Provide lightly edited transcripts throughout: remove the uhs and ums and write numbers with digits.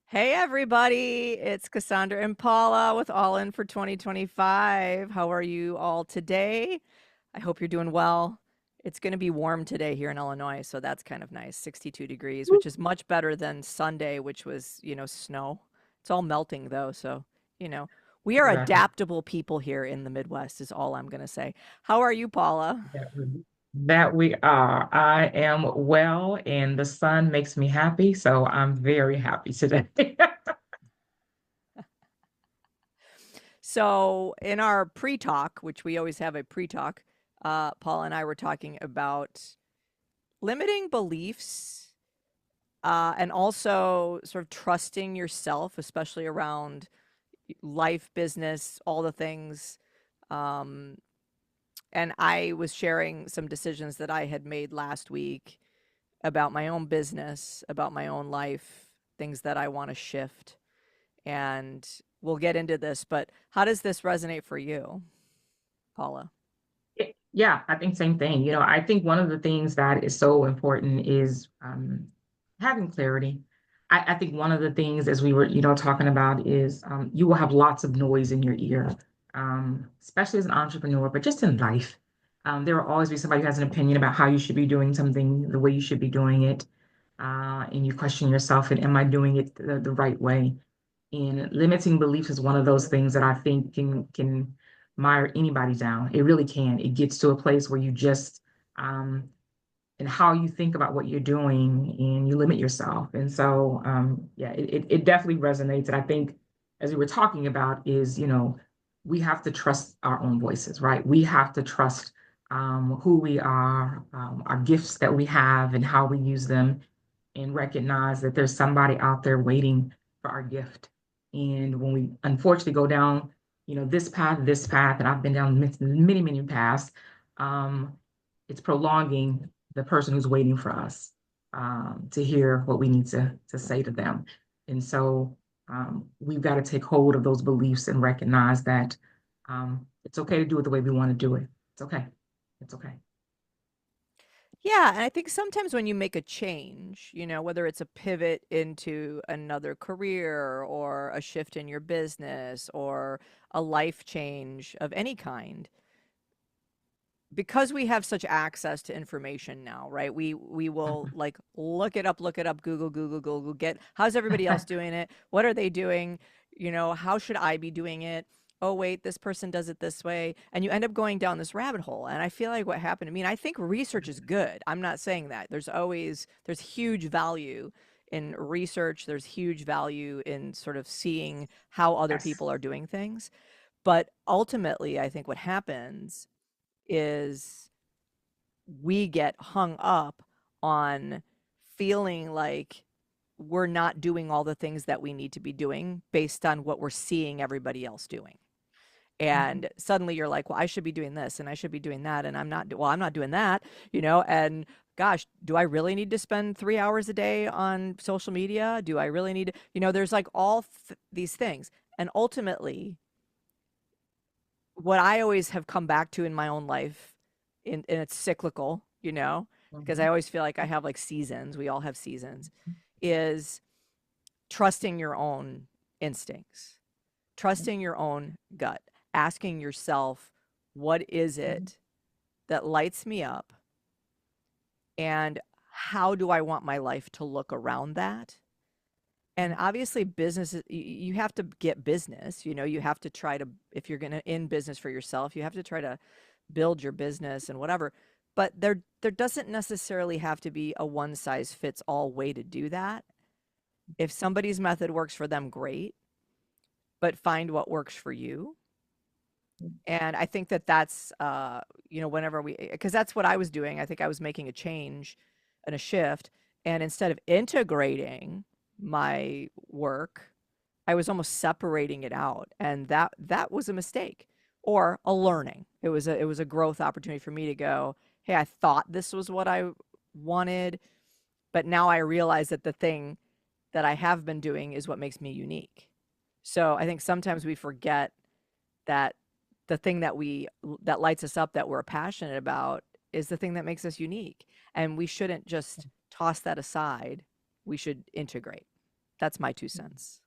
Hey everybody, it's Cassandra and Paula with All In for 2025. How are you all today? I hope you're doing well. It's going to be warm today here in Illinois, so that's kind of nice. 62 degrees, which is much better than Sunday, which was, snow. It's all melting though, so, you know, we are Exactly. adaptable people here in the Midwest is all I'm going to say. How are you, Paula? That we are. I am well, and the sun makes me happy, so I'm very happy today. So, in our pre-talk, which we always have a pre-talk, Paula and I were talking about limiting beliefs and also sort of trusting yourself, especially around life, business, all the things. Um, and I was sharing some decisions that I had made last week about my own business, about my own life, things that I want to shift. And we'll get into this, but how does this resonate for you, Paula? Yeah, I think same thing. I think one of the things that is so important is having clarity. I think one of the things, as we were, talking about, is you will have lots of noise in your ear, especially as an entrepreneur, but just in life. There will always be somebody who has an opinion about how you should be doing something, the way you should be doing it, and you question yourself, and am I doing it the right way? And limiting beliefs is one of those things that I think can mire anybody down. It really can. It gets to a place where you just and how you think about what you're doing and you limit yourself. And so yeah, it definitely resonates. And I think as we were talking about is, we have to trust our own voices, right? We have to trust who we are, our gifts that we have and how we use them, and recognize that there's somebody out there waiting for our gift. And when we unfortunately go down, this path, and I've been down many, many paths, um, it's prolonging the person who's waiting for us to hear what we need to say to them. And so we've got to take hold of those beliefs and recognize that it's okay to do it the way we want to do it. It's okay. It's okay. Yeah, and I think sometimes when you make a change, whether it's a pivot into another career or a shift in your business or a life change of any kind, because we have such access to information now, right? We will like look it up, Google, get how's everybody else doing it? What are they doing? How should I be doing it? Oh, wait, this person does it this way. And you end up going down this rabbit hole. And I feel like what happened to me, and I think research is good. I'm not saying that. There's huge value in research. There's huge value in sort of seeing how other Yes. people are doing things. But ultimately, I think what happens is we get hung up on feeling like we're not doing all the things that we need to be doing based on what we're seeing everybody else doing. Mhm. And suddenly you're like, well, I should be doing this and I should be doing that. And I'm not doing that. And gosh, do I really need to spend 3 hours a day on social media? Do I really need to, there's like these things. And ultimately, what I always have come back to in my own life, and it's cyclical, because I Mhm. always feel like I have like seasons, we all have seasons, is trusting your own instincts, trusting your own gut, asking yourself, what is Mhm. it that lights me up? And how do I want my life to look around that? And obviously business you have to get business, you have to try to, if you're going to in business for yourself, you have to try to build your business and whatever. But there doesn't necessarily have to be a one size fits all way to do that. If somebody's method works for them, great, but find what works for you. And I think that that's whenever we, because that's what I was doing. I think I was making a change and a shift, and instead of integrating my work, I was almost separating it out, and that was a mistake or a learning. It was a growth opportunity for me to go, hey, I thought this was what I wanted, but now I realize that the thing that I have been doing is what makes me unique. So I think sometimes we forget that the thing that lights us up, that we're passionate about, is the thing that makes us unique, and we shouldn't just toss that aside. We should integrate. That's my 2 cents.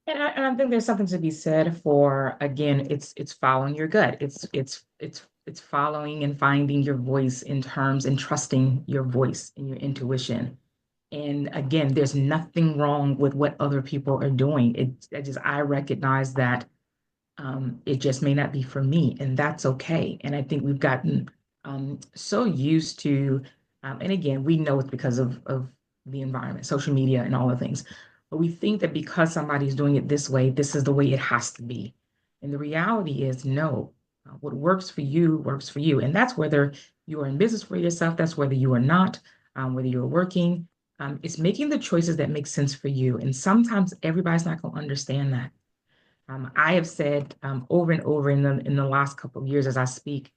And I think there's something to be said for, again, it's following your gut. It's following and finding your voice in terms and trusting your voice and your intuition. And again, there's nothing wrong with what other people are doing. I recognize that it just may not be for me, and that's okay. And I think we've gotten so used to, and again, we know it's because of the environment, social media, and all the things. But we think that because somebody's doing it this way, this is the way it has to be. And the reality is, no. What works for you, and that's whether you are in business for yourself. That's whether you are not, whether you're working. It's making the choices that make sense for you. And sometimes everybody's not going to understand that. I have said over and over in the last couple of years as I speak,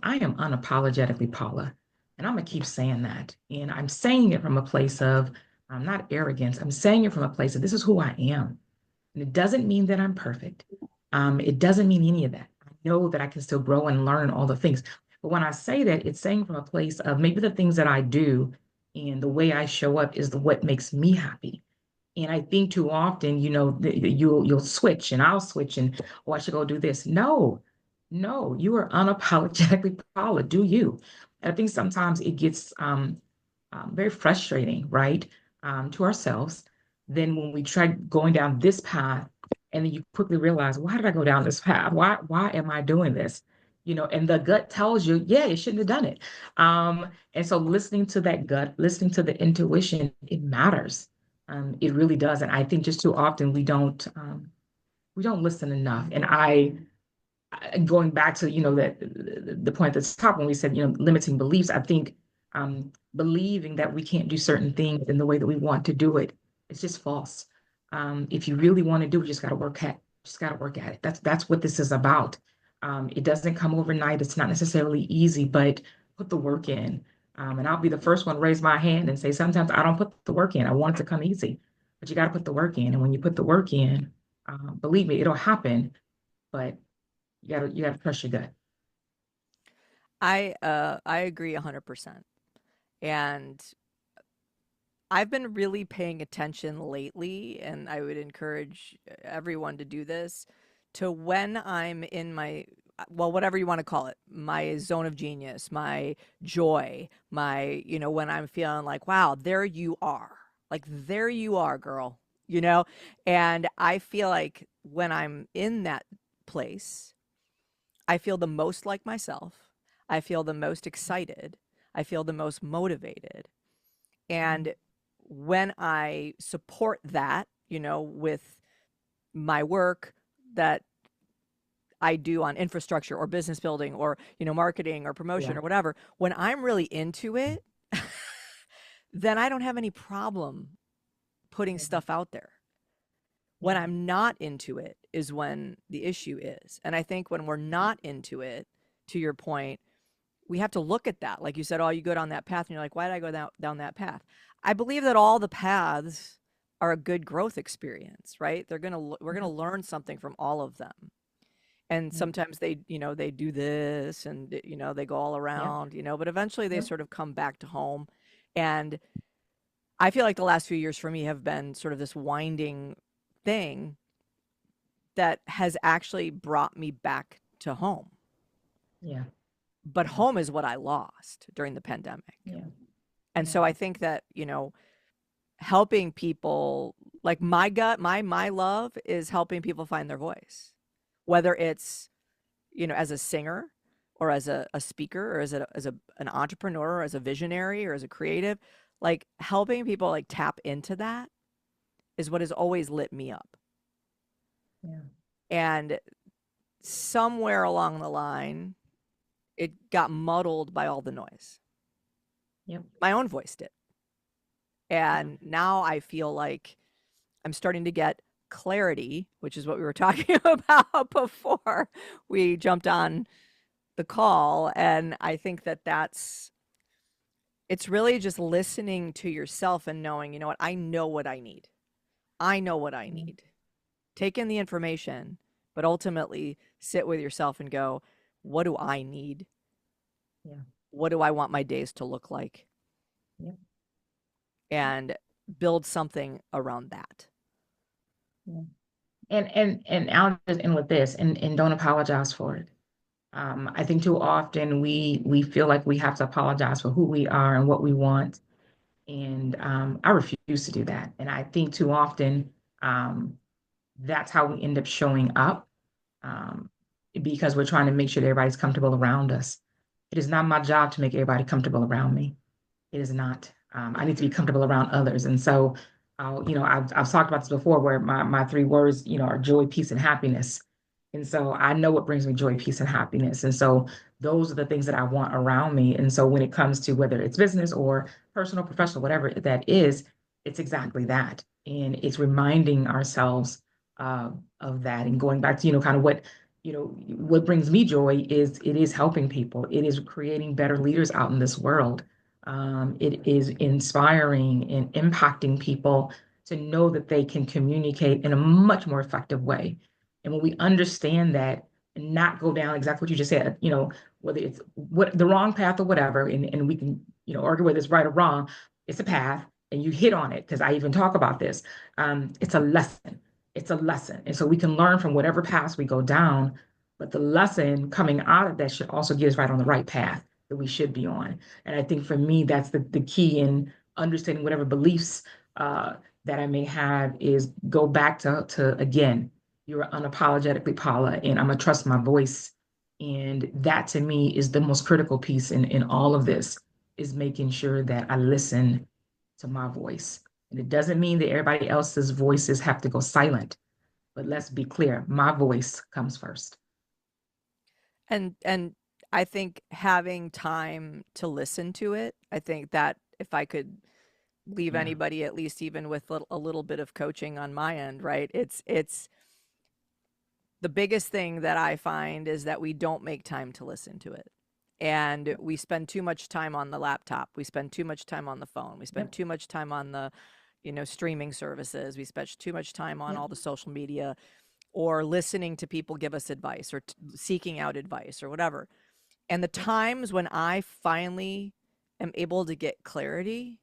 I am unapologetically Paula, and I'm gonna keep saying that. And I'm saying it from a place of not arrogance. I'm saying it from a place of this is who I am, and it doesn't mean that I'm perfect. It doesn't mean any of that. I know that I can still grow and learn all the things. But when I say that, it's saying from a place of maybe the things that I do and the way I show up is what makes me happy. And I think too often, you'll switch and I'll switch and oh, I should go do this. No, no, you are unapologetically Paula. Do you? And I think sometimes it gets very frustrating, right, to ourselves. Then when we try going down this path, and then you quickly realize, why did I go down this path? Why am I doing this? And the gut tells you, yeah, you shouldn't have done it. And so listening to that gut, listening to the intuition, it matters. It really does. And I think just too often we don't listen enough. And going back to that the point at the top when we said limiting beliefs, I think believing that we can't do certain things in the way that we want to do it, it's just false. If you really want to do it, you just got to work at it. That's what this is about. It doesn't come overnight. It's not necessarily easy, but put the work in. And I'll be the first one to raise my hand and say sometimes I don't put the work in. I want it to come easy, but you got to put the work in. And when you put the work in, believe me, it'll happen. But you gotta trust your gut. I agree 100%. And I've been really paying attention lately, and I would encourage everyone to do this, to when I'm in my, well, whatever you want to call it, my zone of genius, my joy, when I'm feeling like, wow, there you are. Like, there you are, girl, you know? And I feel like when I'm in that place, I feel the most like myself. I feel the most excited. I feel the most motivated. And when I support that, with my work that I do on infrastructure or business building or, marketing or promotion Yeah. or whatever, when I'm really into it, then I don't have any problem putting Yeah. stuff out there. When Yeah. I'm not into it is when the issue is. And I think when we're not into it, to your point, we have to look at that. Like you said, oh, you go down that path and you're like, why did I go down that path? I believe that all the paths are a good growth experience, right? We're going to learn something from all of them. And Yeah. sometimes they do this and, they go all Yeah. around, but eventually they Yeah. sort of come back to home. And I feel like the last few years for me have been sort of this winding thing that has actually brought me back to home. Yeah. But Yeah. home is what I lost during the pandemic. Yeah. And Yeah. so I think that, helping people, like my gut, my love is helping people find their voice, whether it's, as a singer or as a speaker or an entrepreneur or as a visionary or as a creative, like helping people like tap into that is what has always lit me up. Yeah. And somewhere along the line, it got muddled by all the noise. Yep. My own voice did. Yeah. And now I feel like I'm starting to get clarity, which is what we were talking about before we jumped on the call. And I think that it's really just listening to yourself and knowing, you know what, I know what I need. I know what I Yeah. need. Take in the information, but ultimately sit with yourself and go, what do I need? Yeah. What do I want my days to look like? Yeah. And build something around that. Yeah. And I'll just end with this, and don't apologize for it. I think too often we feel like we have to apologize for who we are and what we want, and I refuse to do that. And I think too often um, that's how we end up showing up, um, because we're trying to make sure that everybody's comfortable around us. It is not my job to make everybody comfortable around me. It is not. I need to be comfortable around others. And so, I've talked about this before where my three words, are joy, peace, and happiness. And so I know what brings me joy, peace, and happiness. And so those are the things that I want around me. And so when it comes to whether it's business or personal, professional, whatever that is, it's exactly that. And it's reminding ourselves of that and going back to, kind of what brings me joy is it is helping people. It is creating better leaders out in this world. It is inspiring and impacting people to know that they can communicate in a much more effective way. And when we understand that and not go down exactly what you just said, whether it's what the wrong path or whatever, and we can, argue whether it's right or wrong, it's a path and you hit on it because I even talk about this. It's a lesson. It's a lesson. And so we can learn from whatever path we go down, but the lesson coming out of that should also get us right on the right path that we should be on. And I think for me, that's the key in understanding whatever beliefs uh, that I may have is go back to again, you're unapologetically Paula, and I'm gonna trust my voice. And that to me is the most critical piece in all of this is making sure that I listen to my voice. And it doesn't mean that everybody else's voices have to go silent, but let's be clear, my voice comes first. And I think having time to listen to it, I think that if I could leave Yeah. anybody at least even with a little bit of coaching on my end, right? It's the biggest thing that I find is that we don't make time to listen to it. And we spend too much time on the laptop. We spend too much time on the phone. We spend Yep. too much time on the, streaming services. We spend too much time on Yep. all the social media or listening to people give us advice or seeking out advice or whatever. And the Yep. times when I finally am able to get clarity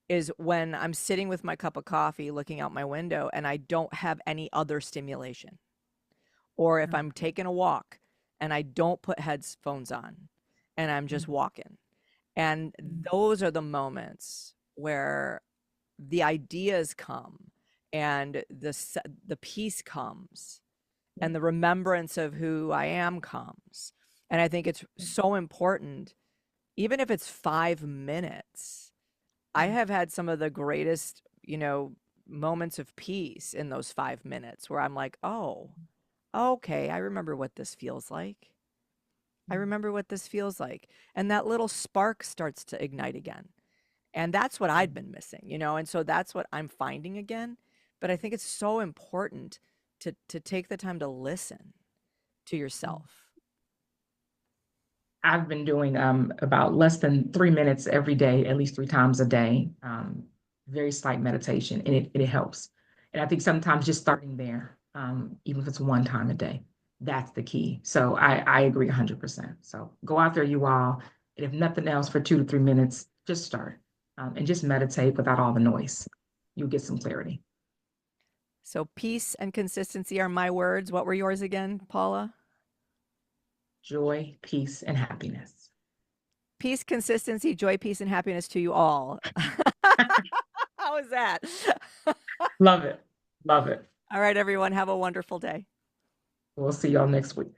is when I'm sitting with my cup of coffee looking out my window and I don't have any other stimulation. Or if I'm taking a walk and I don't put headphones on and I'm just walking. And those are the moments where the ideas come and the peace comes Yep. and the remembrance of who I am comes. And I think it's so important, even if it's 5 minutes. I have had some of the greatest, moments of peace in those 5 minutes where I'm like, oh, okay, I remember what this feels like. I remember what this feels like. And that little spark starts to ignite again. And that's what I'd been missing, and so that's what I'm finding again. But I think it's so important to take the time to listen to yourself. I've been doing about less than 3 minutes every day, at least three times a day. Very slight meditation, and it helps. And I think sometimes just starting there, even if it's one time a day, that's the key. So I agree 100%. So go out there, you all, and if nothing else, for 2 to 3 minutes, just start and just meditate without all the noise. You'll get some clarity. So peace and consistency are my words. What were yours again, Paula? Joy, peace, and happiness. Peace, consistency, joy, peace, and happiness to you all. How is that? Love it. Love it. All right, everyone, have a wonderful day. We'll see y'all next week.